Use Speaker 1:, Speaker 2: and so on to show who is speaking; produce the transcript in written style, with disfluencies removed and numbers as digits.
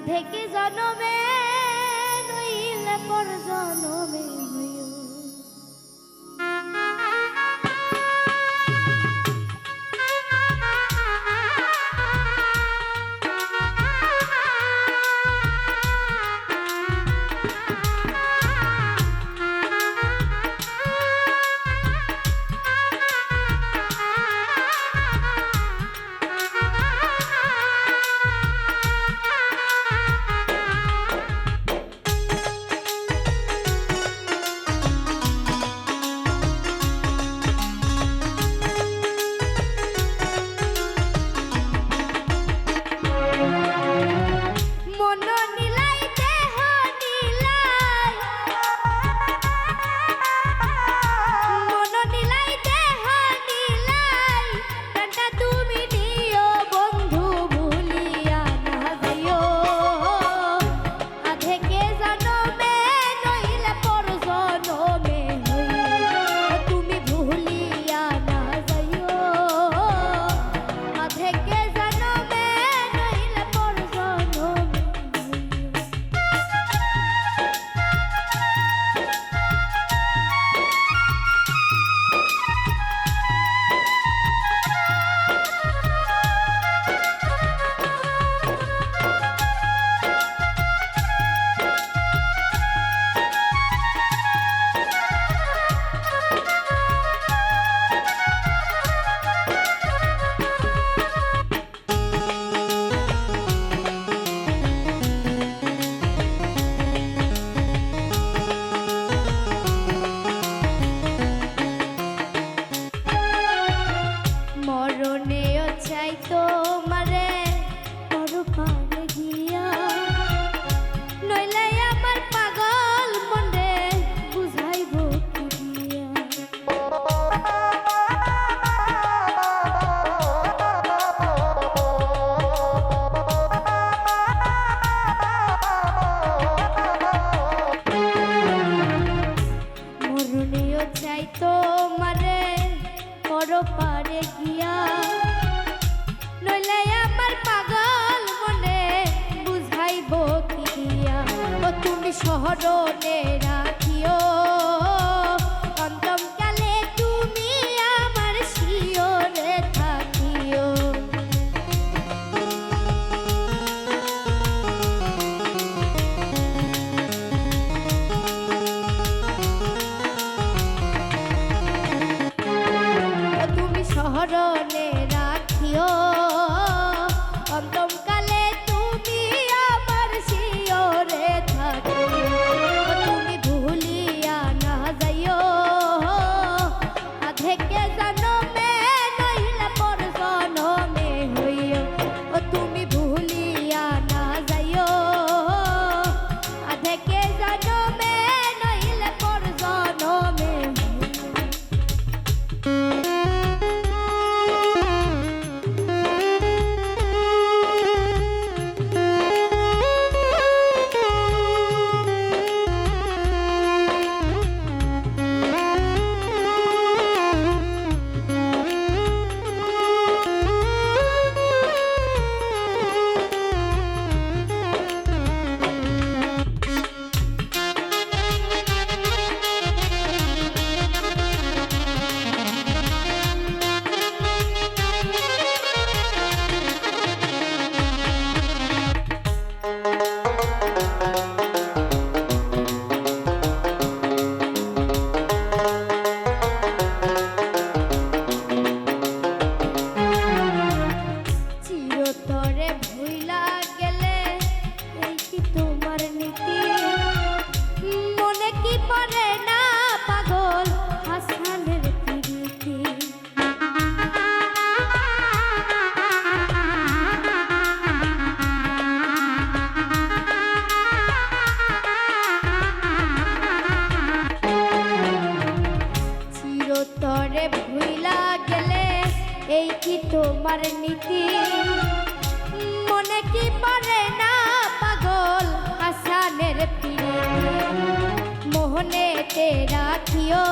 Speaker 1: আধেকে জনমে নইলে পর জনমে হইও। পারে গিয়া নইলে আমার পাগল মনে বুঝাইব কি দিয়া। ও তুমি শহরনে রাখিও অন্তমকালে তুমি আমার শিয়রে থাকিও। শহরনে রাখিও অন্তমকালে তুমি আমার শিয়রে থাকিও। তুমি ভুলিয়া না যাইও আধেকে জনমে নইলে পর জনমে হইও। ও তুমি ভুলিয়া না যাইও আধেকে জনমে নইলে পর জনমে তরে ভুইলা গেলে এই কি তোমার নীতি। মনে কি পড়ে না পাগল হাসানের পিড়ি মোহনেতে রাখিও।